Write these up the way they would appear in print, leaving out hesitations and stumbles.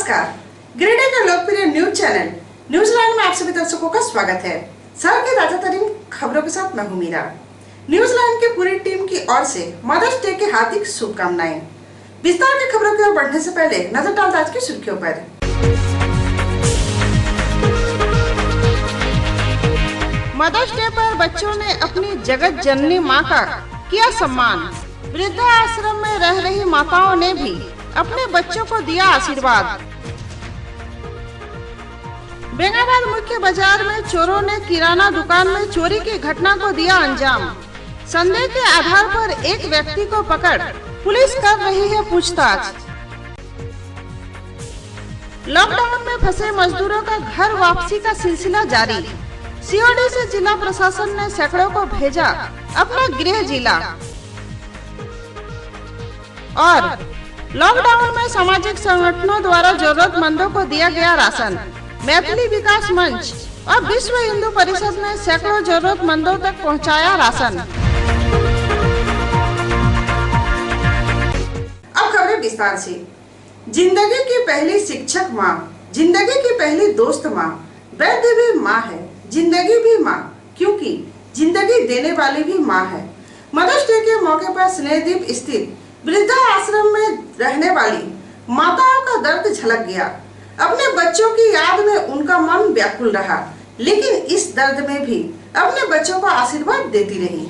नमस्कार, गिरिडीह का लोकप्रिय न्यूज चैनल न्यूजीलैंड में आप सभी दर्शकों का स्वागत है। शहर की ताजा तरीन खबरों के साथ मैं हूं मीरा। न्यूजीलैंड की पूरी टीम की ओर से मदर्स डे की हार्दिक शुभकामनाएं। विस्तार की खबरों की ओर बढ़ने से पहले नजर डालते आज की सुर्खियों पर। मदर्स डे पर बच्चों ने अपनी जगत जननी मां का किया सम्मान। वृद्धाश्रम में रह रही माताओं ने भी अपने बच्चों को दिया आशीर्वाद। बेंगाबाद मुख्य बाजार में चोरों ने किराना दुकान में चोरी की घटना को दिया अंजाम। संदेह के आधार पर एक व्यक्ति को पकड़ पुलिस कर रही है पूछताछ। लॉकडाउन में फंसे मजदूरों का घर वापसी का सिलसिला जारी। सीओडी से जिला प्रशासन ने सैकड़ों को भेजा अपना गृह जिला। और लॉकडाउन में सामाजिक संगठनों द्वारा जरूरतमंदों को दिया गया राशन। मैथिली विकास मंच और विश्व हिंदू परिषद ने सैकड़ों जरूरतमंदों तक पहुंचाया राशन। अब खबरें विस्तार से। जिंदगी की पहली शिक्षक माँ, जिंदगी की पहली दोस्त माँ, वैद्य भी माँ है, जिंदगी भी माँ, क्योंकि जिंदगी देने वाली भी माँ है। मदर्स डे के मौके पर स्नेहदीप स्थित वृद्धा आश्रम में रहने वाली माताओं का दर्द झलक गया। अपने बच्चों की याद में उनका मन व्याकुल रहा, लेकिन इस दर्द में भी अपने बच्चों को आशीर्वाद देती रही।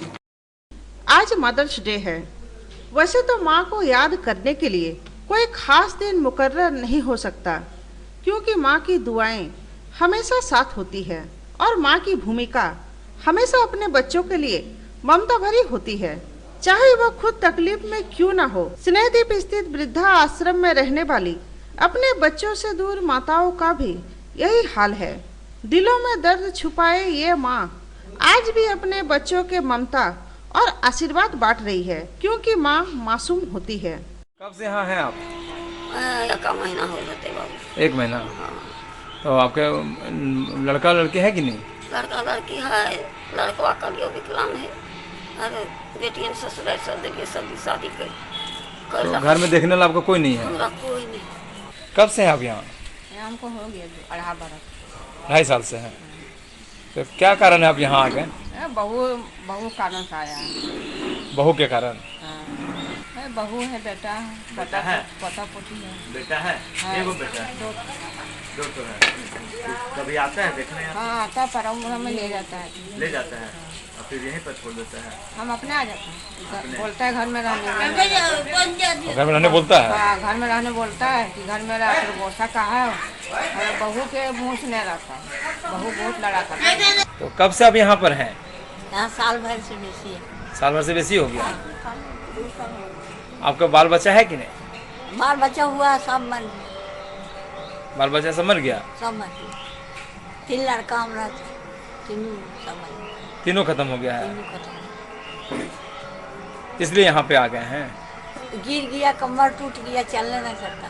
आज मदर्स डे है। वैसे तो माँ को याद करने के लिए कोई खास दिन मुकर्रर नहीं हो सकता, क्योंकि माँ की दुआएं हमेशा साथ होती है और माँ की भूमिका हमेशा अपने बच्चों के लिए ममता भरी होती है, चाहे वह खुद तकलीफ में क्यों न हो। स्नेहदीप स्थित वृद्धा आश्रम में रहने वाली अपने बच्चों से दूर माताओं का भी यही हाल है। दिलों में दर्द छुपाए ये माँ आज भी अपने बच्चों के ममता और आशीर्वाद बांट रही है, क्योंकि माँ मासूम होती है। कब से यहाँ हैं आप? एक महीना हो जाते बाबू। एक महीना। तो आपके लड़का लड़की है कि नहीं? लड़का लड़की है, लड़का का लिए विकलांग है। अरे बेटियन ससुराल सब देखिए सब शादी कर। तो घर में देखने वाला आपका कोई नहीं है? हमरा कोई नहीं। कब से हैं आप यहाँ? हमको हो गया 2.5 बरस। 2.5 साल से हैं। तो क्या कारण है आप यहाँ आ गए? बहू कारण से आया है। बहू के कारण? बहू है, बेटा है, पोता पोती है। बेटा है, एगो बेटा है, दो तो है। कभी आता है देखने? हाँ आता, पर हमें ले जाता है। ले जाता है और फिर यहीं पर छोड़ देता है। हम अपने आ जाते हैं, बोलता है घर में रहने। घर में रहने बोलता है? हाँ घर में रहने बोलता है कि घर में रह कर गोसा कहा है। बहू के मुँह से नहीं रहता है, बहू बहुत लड़ा करता है। तो कब से आप यहाँ पर हैं? यहाँ साल भर से बेसी है। साल भर से बेसी हो गया। आपका बाल बच्चा है कि नहीं? बाल बच्चा हुआ सब मर, बाल बच्चा सब मर गया? सब मर गया। 3 लड़का हमारा, तीनों सब मर गया। तीनों खत्म हो गया है, तीनों खत्म। इसलिए यहाँ पे आ गए हैं। गिर गया, कमर टूट गया, चलने नहीं सकता।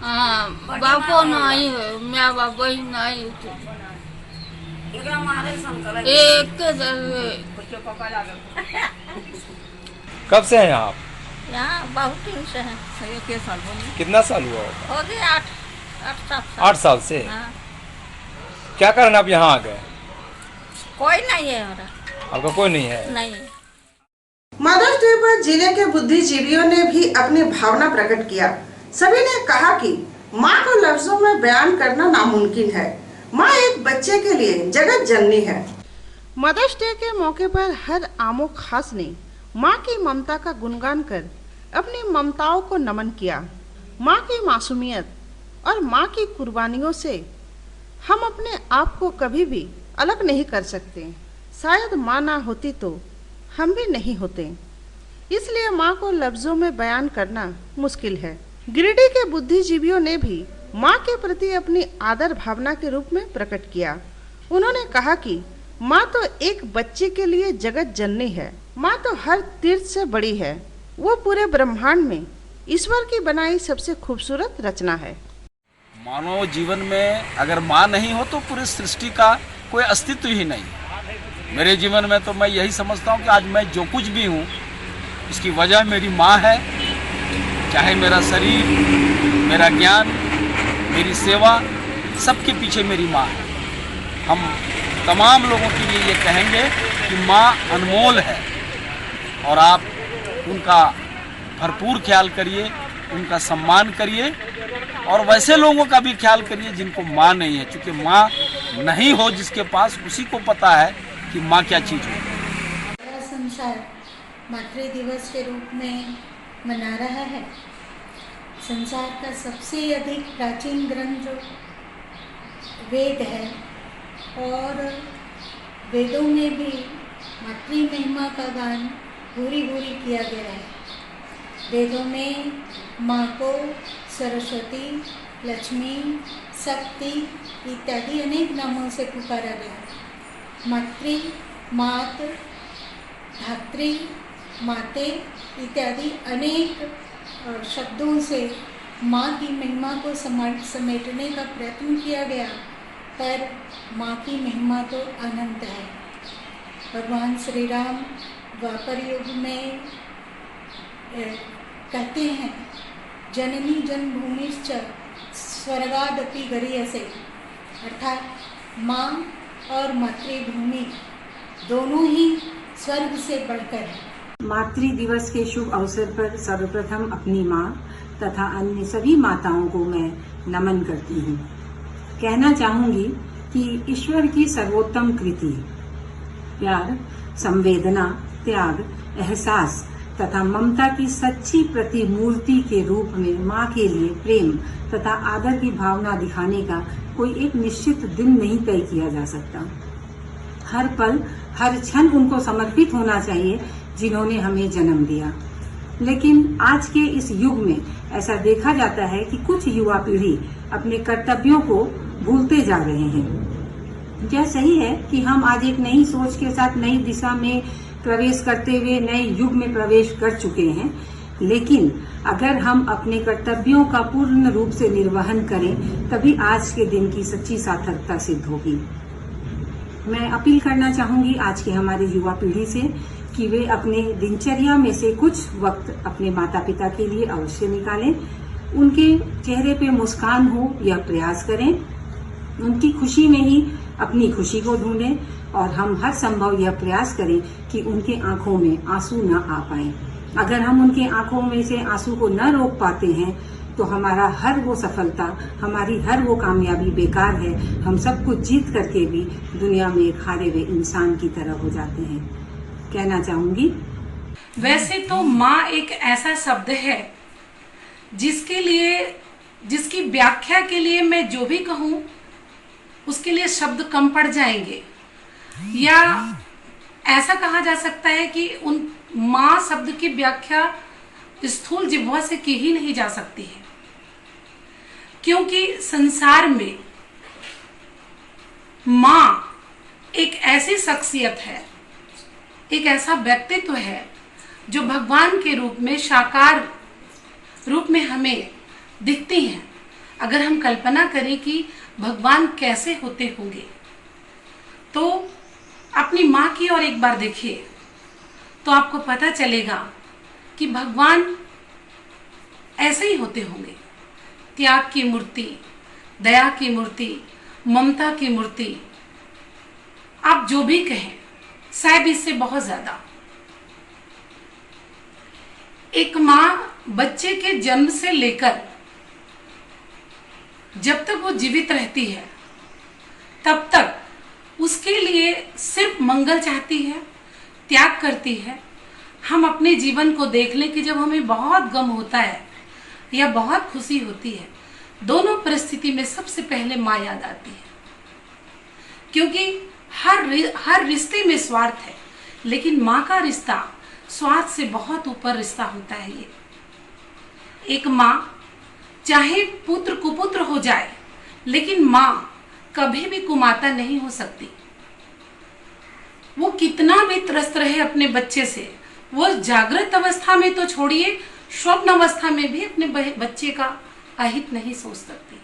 हाँ बापो नहीं है, मैं बाप ही नहीं एक। कब से हैं आप? यहाँ बहुत दिन से है। के साल कितना साल हुआ? हो गया 8 साल से। हाँ। क्या कारण आप यहाँ आ गए? कोई नहीं है हमारा। आपका कोई नहीं है? नहीं। मदर्स डे पर जिले के बुद्धिजीवियों ने भी अपनी भावना प्रकट किया। सभी ने कहा कि माँ को लफ्जों में बयान करना नामुमकिन है। माँ एक बच्चे के लिए जगत जननी है। मदर्स डे के मौके पर हर आमो खास ने माँ की ममता का गुणगान कर अपनी ममताओं को नमन किया। माँ की मासूमियत और माँ की कुर्बानियों से हम अपने आप को कभी भी अलग नहीं कर सकते। शायद माँ ना होती तो हम भी नहीं होते, इसलिए माँ को लफ्जों में बयान करना मुश्किल है। गिरिडीह के बुद्धिजीवियों ने भी माँ के प्रति अपनी आदर भावना के रूप में प्रकट किया। उन्होंने कहा कि माँ तो एक बच्चे के लिए जगत जननी है। माँ तो हर तीर्थ से बड़ी है। वो पूरे ब्रह्मांड में ईश्वर की बनाई सबसे खूबसूरत रचना है। मानव जीवन में अगर माँ नहीं हो तो पूरी सृष्टि का कोई अस्तित्व ही नहीं। मेरे जीवन में तो मैं यही समझता हूँ कि आज मैं जो कुछ भी हूँ इसकी वजह मेरी माँ है। चाहे मेरा शरीर, मेरा ज्ञान, मेरी सेवा, सबके पीछे मेरी माँ है। हम तमाम लोगों के लिए ये कहेंगे कि माँ अनमोल है और आप उनका भरपूर ख्याल करिए, उनका सम्मान करिए और वैसे लोगों का भी ख्याल करिए जिनको माँ नहीं है, क्योंकि माँ नहीं हो जिसके पास, उसी को पता है कि माँ क्या चीज़ है। सारा संसार मातृ दिवस के रूप में मना रहा है। संसार का सबसे अधिक प्राचीन ग्रंथ जो वेद है और वेदों में भी मातृ महिमा का गान भूरी भूरी किया गया है। वेदों में माँ को सरस्वती, लक्ष्मी, शक्ति इत्यादि अनेक नामों से पुकारा गया। मातृ, मात, धात्री, माते इत्यादि अनेक शब्दों से माँ की महिमा को समेटने का प्रयत्न किया गया, पर माँ की महिमा तो अनंत है। भगवान श्री राम द्वापर युग में कहते हैं, जननी जन्मभूमिश्च स्वर्गादपि गरीयसे, अर्थात माँ और मातृभूमि दोनों ही स्वर्ग से बढ़कर है। मातृ दिवस के शुभ अवसर पर सर्वप्रथम अपनी माँ तथा अन्य सभी माताओं को मैं नमन करती हूँ। कहना चाहूँगी कि ईश्वर की सर्वोत्तम कृति प्यार, संवेदना, त्याग, एहसास तथा ममता की सच्ची प्रतिमूर्ति के रूप में माँ के लिए प्रेम तथा आदर की भावना दिखाने का कोई एक निश्चित दिन नहीं तय किया जा सकता। हर पल, हर क्षण उनको समर्पित होना चाहिए जिन्होंने हमें जन्म दिया। लेकिन आज के इस युग में ऐसा देखा जाता है कि कुछ युवा पीढ़ी अपने कर्तव्यों को भूलते जा रहे हैं। यह सही है कि हम आज एक नई सोच के साथ नई दिशा में प्रवेश करते हुए नए युग में प्रवेश कर चुके हैं, लेकिन अगर हम अपने कर्तव्यों का पूर्ण रूप से निर्वहन करें तभी आज के दिन की सच्ची सार्थकता सिद्ध होगी। मैं अपील करना चाहूंगी आज की हमारी युवा पीढ़ी से कि वे अपने दिनचर्या में से कुछ वक्त अपने माता पिता के लिए अवश्य निकालें। उनके चेहरे पे मुस्कान हो यह प्रयास करें, उनकी खुशी में ही अपनी खुशी को ढूंढें और हम हर संभव यह प्रयास करें कि उनके आंखों में आंसू न आ पाए। अगर हम उनके आंखों में से आंसू को न रोक पाते हैं तो हमारा हर वो सफलता, हमारी हर वो कामयाबी बेकार है। हम सब कुछ जीत करके भी दुनिया में एक हारे हुए इंसान की तरह हो जाते हैं। कहना चाहूंगी, वैसे तो माँ एक ऐसा शब्द है जिसकी व्याख्या के लिए मैं जो भी कहूँ उसके लिए शब्द कम पड़ जाएंगे, या ऐसा कहा जा सकता है कि उन माँ शब्द की व्याख्या स्थूल जिह्वा से की ही नहीं जा सकती है, क्योंकि संसार में माँ एक ऐसी शख्सियत है, एक ऐसा व्यक्तित्व है जो भगवान के रूप में, साकार रूप में हमें दिखती हैं। अगर हम कल्पना करें कि भगवान कैसे होते होंगे तो अपनी माँ की ओर एक बार देखिए तो आपको पता चलेगा कि भगवान ऐसे ही होते होंगे। त्याग की मूर्ति, दया की मूर्ति, ममता की मूर्ति, आप जो भी कहें, शायद इससे बहुत ज्यादा। एक माँ बच्चे के जन्म से लेकर जब तक वो जीवित रहती है तब तक उसके लिए सिर्फ मंगल चाहती है, त्याग करती है। हम अपने जीवन को देख लें कि जब हमें बहुत गम होता है या बहुत खुशी होती है, दोनों परिस्थिति में सबसे पहले माँ याद आती है, क्योंकि हर रिश्ते में स्वार्थ है, लेकिन माँ का रिश्ता स्वार्थ से बहुत ऊपर रिश्ता होता है। ये एक माँ चाहे पुत्र कुपुत्र हो जाए, लेकिन माँ कभी भी कुमाता नहीं हो सकती। वो कितना भी त्रस्त रहे अपने बच्चे से, वो जागृत अवस्था में तो छोड़िए, स्वप्न अवस्था में भी अपने बच्चे का अहित नहीं सोच सकती।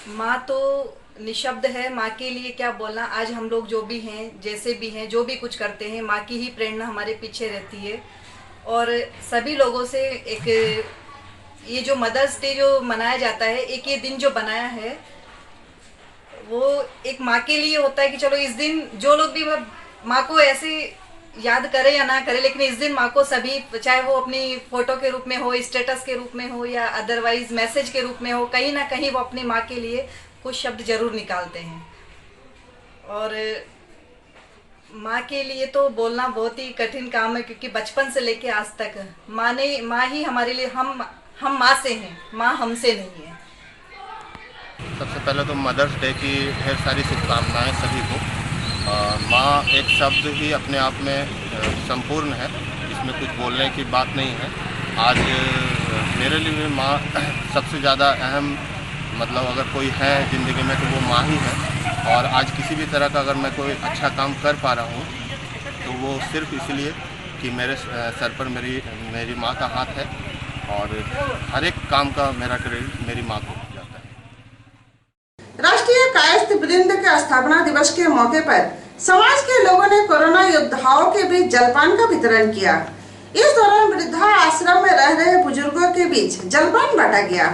माँ तो निशब्द है, माँ के लिए क्या बोलना। आज हम लोग जो भी हैं, जैसे भी हैं, जो भी कुछ करते हैं, माँ की ही प्रेरणा हमारे पीछे रहती है। और सभी लोगों से एक ये जो मदर्स डे जो मनाया जाता है, एक ये दिन जो बनाया है वो एक माँ के लिए होता है कि चलो इस दिन जो लोग भी माँ को ऐसे याद करे या ना करे, लेकिन इस दिन माँ को सभी, चाहे वो अपनी फोटो के रूप में हो, स्टेटस के रूप में हो या अदरवाइज मैसेज के रूप में हो, कहीं ना कहीं वो अपनी माँ के लिए कुछ शब्द जरूर निकालते हैं। और माँ के लिए तो बोलना बहुत ही कठिन काम है, क्योंकि बचपन से लेके आज तक माँ ही हमारे लिए, हम माँ से हैं, माँ हमसे नहीं है। सबसे पहले तो मदर्स डे की ढेर सारी शुभकामनाएं सभी को। माँ एक शब्द ही अपने आप में संपूर्ण है, इसमें कुछ बोलने की बात नहीं है। आज मेरे लिए माँ सबसे ज़्यादा अहम, मतलब अगर कोई है ज़िंदगी में तो वो माँ ही है। और आज किसी भी तरह का अगर मैं कोई अच्छा काम कर पा रहा हूँ तो वो सिर्फ इसलिए कि मेरे सर पर मेरी माँ का हाथ है, और हर एक काम का मेरा क्रेडिट मेरी माँ को जाता है। राष्ट्रीय कायस्थ वृंद के स्थापना दिवस के मौके पर समाज के लोगों ने कोरोना योद्धाओं के बीच जलपान का वितरण किया। इस दौरान वृद्धा आश्रम में रह रहे बुजुर्गों के बीच जलपान बांटा गया।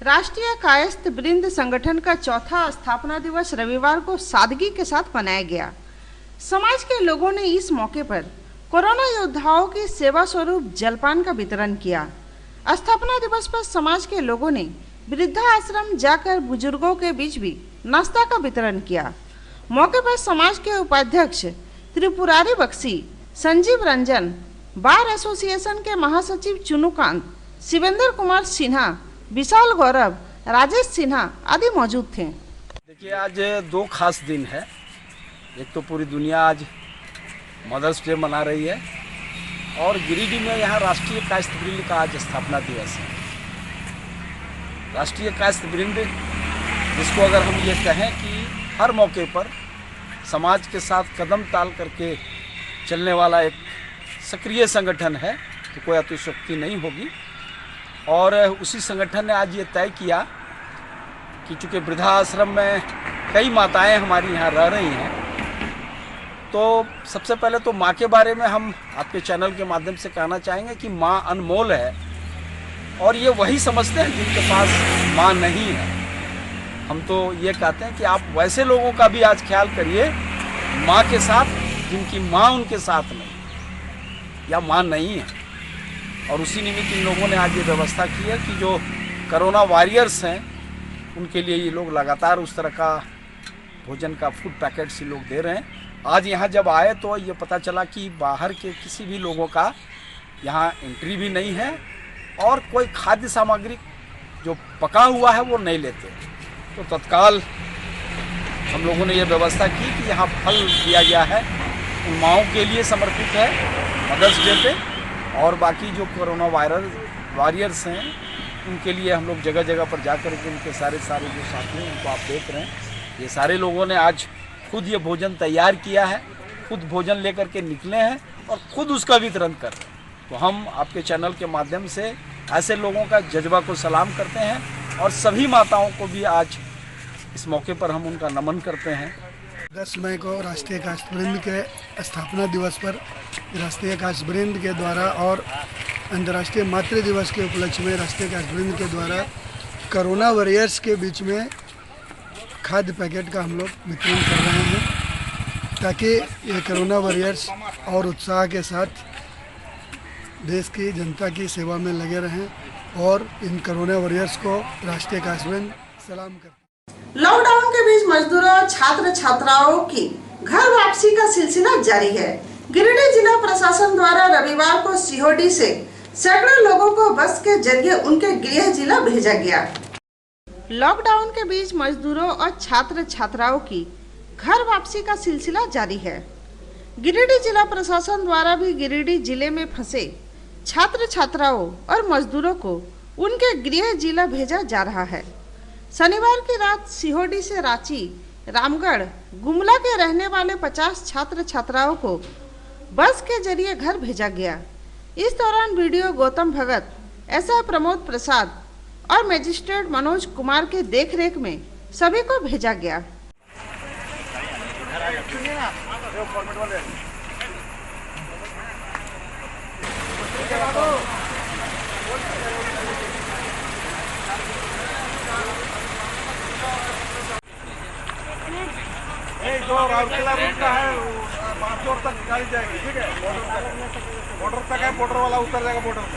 राष्ट्रीय कायस्थ वृंद संगठन का चौथा स्थापना दिवस रविवार को सादगी के साथ मनाया गया। समाज के लोगों ने इस मौके पर कोरोना योद्धाओं की सेवा स्वरूप जलपान का वितरण किया। स्थापना दिवस पर समाज के लोगों ने वृद्धा आश्रम जाकर बुजुर्गों के बीच भी नाश्ता का वितरण किया। मौके पर समाज के उपाध्यक्ष त्रिपुरारी बक्सी, संजीव रंजन, बार एसोसिएशन के महासचिव चुनुकांत, शिवेंद्र कुमार सिन्हा, विशाल गौरव, राजेश सिन्हा आदि मौजूद थे। देखिए, आज दो खास दिन है। एक तो पूरी दुनिया आज मदर्स डे मना रही है, और गिरिडीह में यहाँ राष्ट्रीय कायस्थ वृंद का आज स्थापना दिवस है। राष्ट्रीय कायस्थ वृंद, जिसको अगर हम ये कहें कि हर मौके पर समाज के साथ कदम ताल करके चलने वाला एक सक्रिय संगठन है, तो कोई अतिशयोक्ति नहीं होगी। और उसी संगठन ने आज ये तय किया कि चूँकि वृद्धाश्रम में कई माताएं हमारी यहाँ रह रही हैं, तो सबसे पहले तो माँ के बारे में हम आपके चैनल के माध्यम से कहना चाहेंगे कि माँ अनमोल है, और ये वही समझते हैं जिनके पास माँ नहीं है। हम तो ये कहते हैं कि आप वैसे लोगों का भी आज ख्याल करिए माँ के साथ, जिनकी माँ उनके साथ नहीं या माँ नहीं है। और उसी निमित्त इन लोगों ने आज ये व्यवस्था की है कि जो कोरोना वॉरियर्स हैं उनके लिए ये लोग लगातार उस तरह का भोजन का फूड पैकेट्स ये लोग दे रहे हैं। आज यहाँ जब आए तो ये पता चला कि बाहर के किसी भी लोगों का यहाँ एंट्री भी नहीं है, और कोई खाद्य सामग्री जो पका हुआ है वो नहीं लेते। तो तत्काल हम लोगों ने ये व्यवस्था की कि यहाँ फल दिया गया है, उन माँओं के लिए समर्पित है मदर्स डे पे, और बाकी जो कोरोना वॉरियर्स हैं उनके लिए हम लोग जगह जगह पर जाकर के उनके सारे जो साथी हैं उनको आप देख रहे हैं, ये सारे लोगों ने आज खुद ये भोजन तैयार किया है, खुद भोजन लेकर के निकले हैं और खुद उसका वितरण कर रहे हैं। तो हम आपके चैनल के माध्यम से ऐसे लोगों का जज्बा को सलाम करते हैं, और सभी माताओं को भी आज इस मौके पर हम उनका नमन करते हैं। 10 मई को राष्ट्रीय कायस्थ वृंद के स्थापना दिवस पर राष्ट्रीय कायस्थ वृंद के द्वारा और अंतर्राष्ट्रीय मातृ दिवस के उपलक्ष्य में राष्ट्रीय कायस्थ वृंद के द्वारा कोरोना वॉरियर्स के बीच में खाद्य पैकेट का हम लोग वितरण कर रहे हैं, ताकि ये कोरोना वॉरियर्स और उत्साह के साथ देश की जनता की सेवा में लगे रहें, और इन कोरोना वॉरियर्स को राष्ट्रीय कायस्थ वृंद सलाम करते हैं। लॉकडाउन के बीच मजदूरों और छात्र छात्राओं की घर वापसी का सिलसिला जारी है। गिरिडीह जिला प्रशासन द्वारा रविवार को सीहोडी से सैकड़ों लोगों को बस के जरिए उनके गृह जिला भेजा गया। लॉकडाउन के बीच मजदूरों और छात्र छात्राओं की घर वापसी का सिलसिला जारी है। गिरिडीह जिला प्रशासन द्वारा भी गिरिडीह जिले में फंसे छात्र छात्राओं और मजदूरों को उनके गृह जिला भेजा जा रहा है। शनिवार की रात सीहोडी से रांची, रामगढ़, गुमला के रहने वाले 50 छात्र छात्राओं को बस के जरिए घर भेजा गया। इस दौरान वीडियो गौतम भगत, एसआई प्रमोद प्रसाद और मजिस्ट्रेट मनोज कुमार के देखरेख में सभी को भेजा गया। जो राउरकेला रूट का है बागचौर तक गाड़ी जाएगी, ठीक है, बॉर्डर तक है, बॉर्डर वाला उतर जाएगा बॉर्डर में।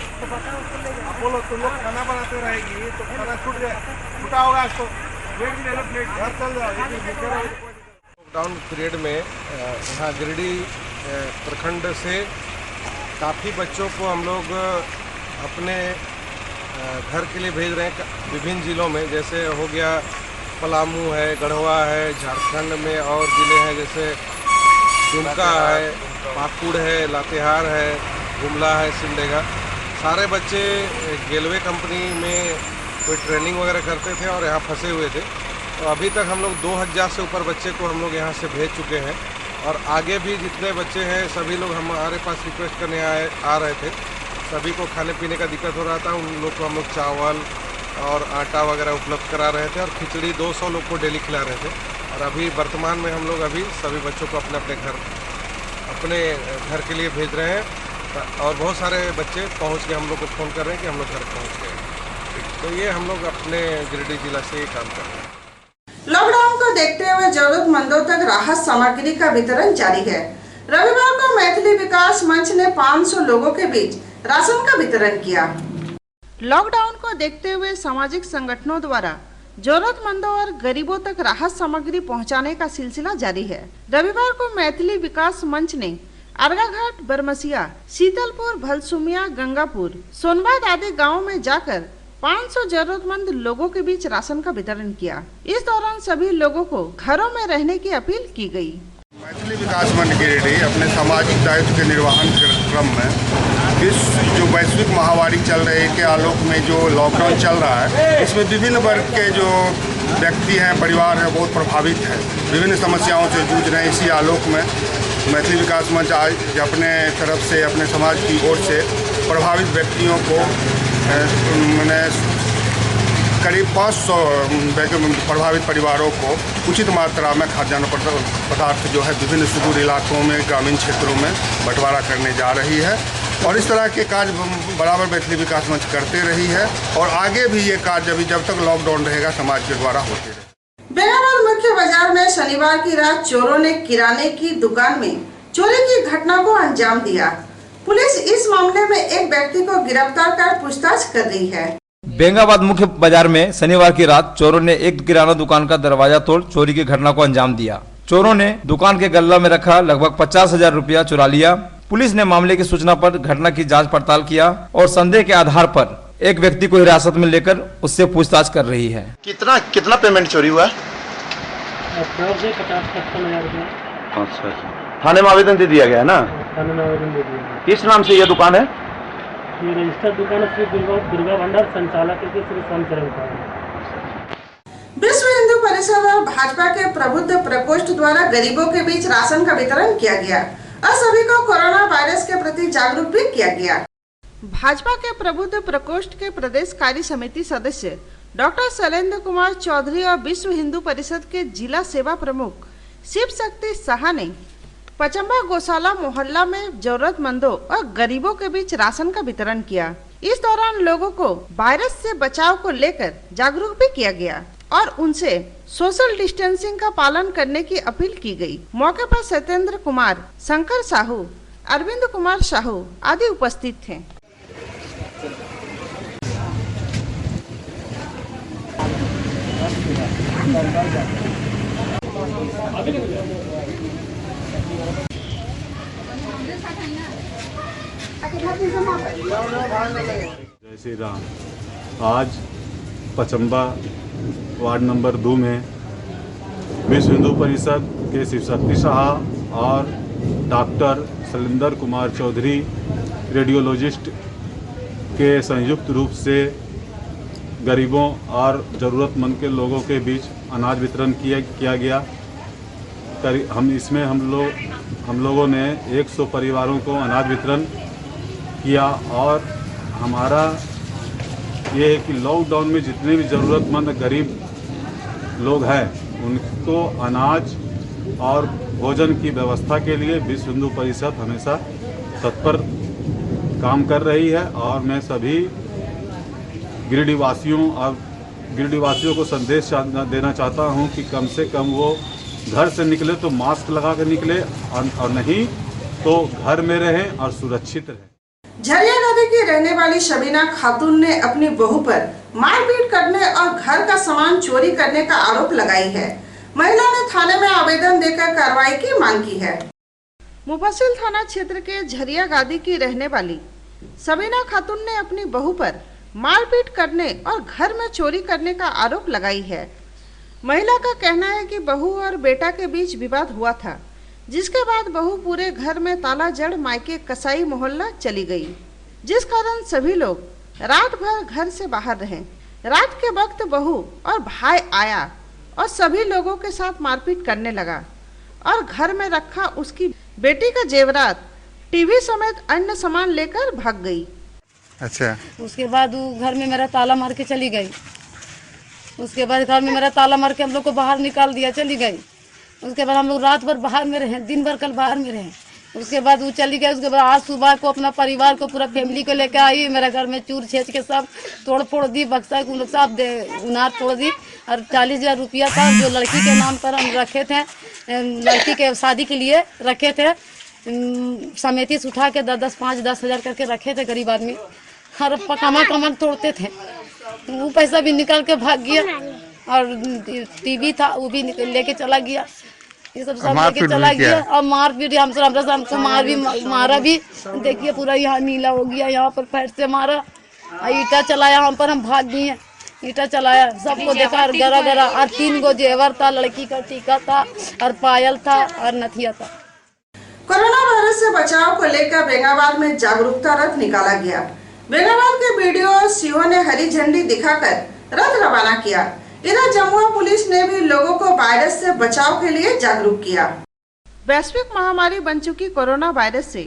अब बोलो तुम लोग खाना बनाते रहेगी तो खाना छूटा होगा इसको, प्लेट ले लो, प्लेट घर चल जाओ। लॉकडाउन पीरियड में यहाँ गिरिडीह प्रखंड से काफ़ी बच्चों को हम लोग अपने घर के लिए भेज रहे हैं विभिन्न ज़िलों में, जैसे हो गया पलामू है, गढ़वा है, झारखंड में और ज़िले हैं जैसे दुमका है, पाकुड़ है, लातेहार है, गुमला है, सिमडेगा। सारे बच्चे गेलवे कंपनी में कोई ट्रेनिंग वगैरह करते थे और यहाँ फंसे हुए थे। तो अभी तक हम लोग 2000 से ऊपर बच्चे को हम लोग यहाँ से भेज चुके हैं और आगे भी जितने बच्चे हैं सभी लोग हमारे पास रिक्वेस्ट करने आ रहे थे। सभी को खाने पीने का दिक्कत हो रहा था, उन लोग को हम लोग चावल और आटा वगैरह उपलब्ध करा रहे थे और खिचड़ी 200 लोग को डेली खिला रहे थे। और अभी वर्तमान में हम लोग अभी सभी बच्चों को अपने अपने घर के लिए भेज रहे हैं और बहुत सारे बच्चे पहुंच के हम लोग को फ़ोन कर रहे हैं कि हम लोग घर पहुंच गए। तो ये हम लोग अपने गिरिडीह जिला से ये काम कर रहे हैं। लॉकडाउन को देखते हुए जरूरतमंदों तक राहत सामग्री का वितरण जारी है। रविवार को मैथिली विकास मंच ने 500 लोगों के बीच राशन का वितरण किया। लॉकडाउन को देखते हुए सामाजिक संगठनों द्वारा जरूरतमंदों और गरीबों तक राहत सामग्री पहुंचाने का सिलसिला जारी है। रविवार को मैथिली विकास मंच ने अर्गाघाट, बरमसिया, शीतलपुर, भलसुमिया, गंगापुर, सोनबाद आदि गाँव में जाकर 500 जरूरतमंद लोगों के बीच राशन का वितरण किया। इस दौरान सभी लोगों को घरों में रहने की अपील की गई। मैथिली विकास मंच गिरिडीह अपने सामाजिक दायित्व के निर्वहन के क्रम में इस जो वैश्विक महामारी चल रही है के आलोक में जो लॉकडाउन चल रहा है, इसमें विभिन्न वर्ग के जो व्यक्ति हैं, परिवार हैं, बहुत प्रभावित है, विभिन्न समस्याओं से जूझ रहे हैं। इसी आलोक में मैथिली विकास मंच आज अपने तरफ से, अपने समाज की ओर से प्रभावित व्यक्तियों को मैंने करीब 500 प्रभावित परिवारों को उचित मात्रा में खाद्यान्न पदार्थ जो है विभिन्न सुदूर इलाकों में, ग्रामीण क्षेत्रों में बंटवारा करने जा रही है। और इस तरह के कार्य बराबर मैथिली विकास मंच करते रही है और आगे भी ये कार्य जब तक लॉकडाउन रहेगा समाज के द्वारा होते रहे। बेंगाबाद मुख्य बाजार में शनिवार की रात चोरों ने किराने की दुकान में चोरी की घटना को अंजाम दिया। पुलिस इस मामले में एक व्यक्ति को गिरफ्तार कर पूछताछ कर रही है। बेंगाबाद मुख्य बाजार में शनिवार की रात चोरों ने एक किराना दुकान का दरवाजा तोड़ चोरी की घटना को अंजाम दिया। चोरों ने दुकान के गल्ला में रखा लगभग 50,000 रुपया चुरा लिया। पुलिस ने मामले की सूचना पर घटना की जांच पड़ताल किया और संदेह के आधार पर एक व्यक्ति को हिरासत में लेकर उससे पूछताछ कर रही है। कितना पेमेंट चोरी हुआ? 50-55,000 रुपया। अच्छा, थाने में आवेदन दे दिया गया है ना? थाने में आवेदन दे दिया। किस नाम से ये दुकान है? ये रजिस्टर्ड दुकान है श्री दुर्गा भंडार, संचालक के श्री शामचरण का। विश्व हिंदू परिषद और भाजपा के प्रबुद्ध प्रकोष्ठ द्वारा गरीबों के बीच राशन का वितरण किया गया और सभी को कोरोना वायरस के प्रति जागरूक भी किया गया। भाजपा के प्रबुद्ध प्रकोष्ठ के प्रदेश कार्य समिति सदस्य डॉक्टर शैलेंद्र कुमार चौधरी और विश्व हिंदू परिषद के जिला सेवा प्रमुख शिव शक्ति शाह ने पचम्बा गौशाला मोहल्ला में जरूरतमंदों और गरीबों के बीच राशन का वितरण किया। इस दौरान लोगों को वायरस से बचाव को लेकर जागरूक भी किया गया और उनसे सोशल डिस्टेंसिंग का पालन करने की अपील की गई। मौके पर सत्येंद्र कुमार, शंकर साहू, अरविंद कुमार साहू आदि उपस्थित थे। जय श्री राम। आज पचम्बा वार्ड नंबर 2 में विश्व हिंदू परिषद के शिव शक्ति शाह और डॉक्टर शैलेंद्र कुमार चौधरी रेडियोलॉजिस्ट के संयुक्त रूप से गरीबों और ज़रूरतमंद के लोगों के बीच अनाज वितरण किया गया। हम लोगों ने 100 परिवारों को अनाज वितरण किया और हमारा ये है कि लॉकडाउन में जितने भी ज़रूरतमंद गरीब लोग हैं उनको अनाज और भोजन की व्यवस्था के लिए विश्व हिंदू परिषद हमेशा तत्पर काम कर रही है। और मैं सभी गिरिडीहवासियों को संदेश देना चाहता हूं कि कम से कम वो घर से निकले तो मास्क लगा कर निकले और नहीं तो घर में रहें और सुरक्षित रहें। झरिया गादी की रहने वाली शबीना खातून ने अपनी बहू पर मारपीट करने और घर का सामान चोरी करने का आरोप लगाई है। महिला ने थाने में आवेदन देकर कार्रवाई की मांग की है। मुफस्सिल थाना क्षेत्र के झरिया गादी की रहने वाली शबीना खातून ने अपनी बहू पर मारपीट करने और घर में चोरी करने का आरोप लगाई है। महिला का कहना है कि बहू और बेटा के बीच विवाद हुआ था, जिसके बाद बहू पूरे घर में ताला जड़ मायके कसाई मोहल्ला चली गई, जिस कारण सभी लोग रात भर घर से बाहर रहे। रात के वक्त बहू और भाई आया और सभी लोगों के साथ मारपीट करने लगा और घर में रखा उसकी बेटी का जेवरात, टीवी समेत अन्य सामान लेकर भाग गई। अच्छा, उसके बाद वो घर में मेरा ताला मार के चली गई। उसके बाद घर में मेरा ताला मार के हम लोग को बाहर निकाल दिया, चली गई। उसके बाद हम लोग रात भर बाहर में रहे, दिन भर कल बाहर में रहे। उसके बाद वो चली गई। उसके बाद आज सुबह को अपना परिवार को, पूरा फैमिली को लेकर आई। मेरा घर में चूर छेच के सब तोड़ फोड़ दी, बक्सा सब उनार तोड़ दी। और 40,000 रुपया था जो लड़की के नाम पर हम रखे थे, लड़की के शादी के लिए रखे थे। समिति से उठा के 5-10 हज़ार करके रखे थे गरीब आदमी। हर कमर तोड़ते थे। वो पैसा भी निकाल के भाग गया और टीवी था वो भी लेके चला गया। ये सब लेके चला गया और मार भी हमको मारा भी। देखिए पूरा यहाँ नीला हो गया, यहाँ पर पैर से मारा, ईटा चलाया हम पर, हम भाग गए। ईटा चलाया, सबको देखा गरा गरा। और 3 गो जेवर था, लड़की का टीका था और पायल था और नथिया था। कोरोना वायरस से बचाव को लेकर बेंगाबाद में जागरूकता रथ निकाला गया। बेंगाबाद के वीडियो सीओ ने हरी झंडी दिखाकर रथ रवाना किया। इधर जमुआ पुलिस ने भी लोगों को वायरस से बचाव के लिए जागरूक किया। वैश्विक महामारी बन चुकी कोरोना वायरस से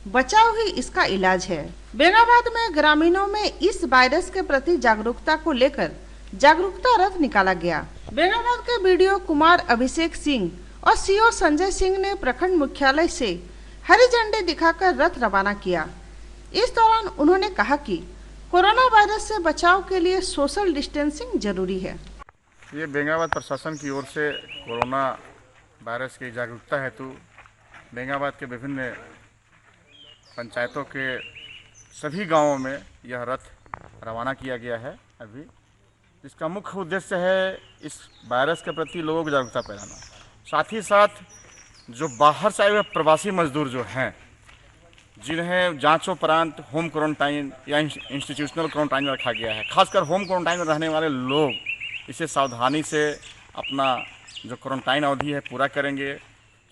बचाव ही इसका इलाज है। बेंगाबाद में ग्रामीणों में इस वायरस के प्रति जागरूकता को लेकर जागरूकता रथ निकाला गया। बेंगाबाद के वीडियो कुमार अभिषेक सिंह और सीओ संजय सिंह ने प्रखंड मुख्यालय से हरी झंडी दिखाकर रथ रवाना किया। इस दौरान उन्होंने कहा कि कोरोना वायरस से बचाव के लिए सोशल डिस्टेंसिंग जरूरी है। ये बेंगाबाद प्रशासन की ओर से कोरोना वायरस की जागरूकता हेतु बेंगाबाद के विभिन्न पंचायतों के सभी गांवों में यह रथ रवाना किया गया है। अभी इसका मुख्य उद्देश्य है इस वायरस के प्रति लोगों को जागरूकता फैलाना। साथ ही साथ जो बाहर से आए हुए प्रवासी मजदूर जो हैं, जिन्हें जांचोपरांत होम क्वारंटाइन या इंस्टीट्यूशनल क्वारंटाइन में रखा गया है, खासकर होम क्वारंटाइन में रहने वाले लोग इसे सावधानी से अपना जो क्वारंटाइन अवधि है पूरा करेंगे,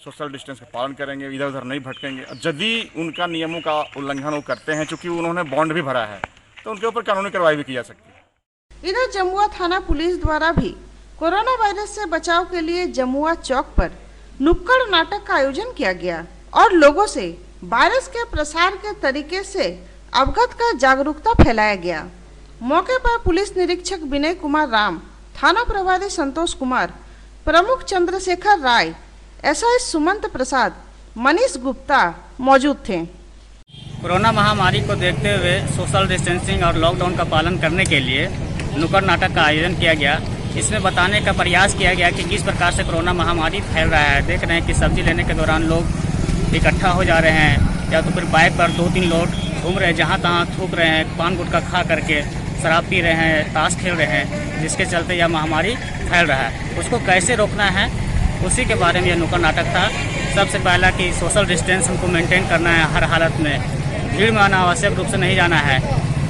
सोशल डिस्टेंस का पालन करेंगे, इधर उधर नहीं भटकेंगे। और यदि उनका नियमों का उल्लंघन वो करते हैं, चूँकि उन्होंने बॉन्ड भी भरा है, तो उनके ऊपर कानूनी कार्रवाई भी की जा सकती है। इधर जमुआ थाना पुलिस द्वारा भी कोरोना वायरस से बचाव के लिए जमुआ चौक पर नुक्कड़ नाटक का आयोजन किया गया और लोगों से वायरस के प्रसार के तरीके से अवगत कर जागरूकता फैलाया गया। मौके पर पुलिस निरीक्षक विनय कुमार राम, थाना प्रभारी संतोष कुमार, प्रमुख चंद्रशेखर राय, एसआई सुमंत प्रसाद, मनीष गुप्ता मौजूद थे। कोरोना महामारी को देखते हुए सोशल डिस्टेंसिंग और लॉकडाउन का पालन करने के लिए नुक्कड़ नाटक का आयोजन किया गया। इसमें बताने का प्रयास किया गया कि किस प्रकार से कोरोना महामारी फैल रहा है। देख रहे हैं कि सब्जी लेने के दौरान लोग इकट्ठा हो जा रहे हैं, या तो फिर बाइक पर 2-3 लोग घूम रहे हैं, जहाँ तहाँ थूक रहे हैं, पान गुटखा खा करके शराब पी रहे हैं, ताश खेल रहे हैं, जिसके चलते यह महामारी फैल रहा है। उसको कैसे रोकना है, उसी के बारे में यह नुक्कड़ नाटक था। सबसे पहला कि सोशल डिस्टेंस हमको मेंटेन करना है हर हालत में, भीड़ में अनावश्यक रूप से नहीं जाना है,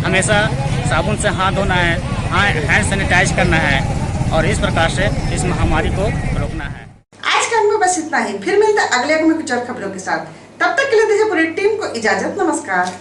हमेशा साबुन से हाथ धोना है, हैंड सैनिटाइज करना है और इस प्रकार से इस महामारी को रोकना है। आज का में बस इतना ही। फिर मिलते अगले में कुछ और खबरों के साथ। तब तक के लिए दीजिए पूरी टीम को इजाजत। नमस्कार।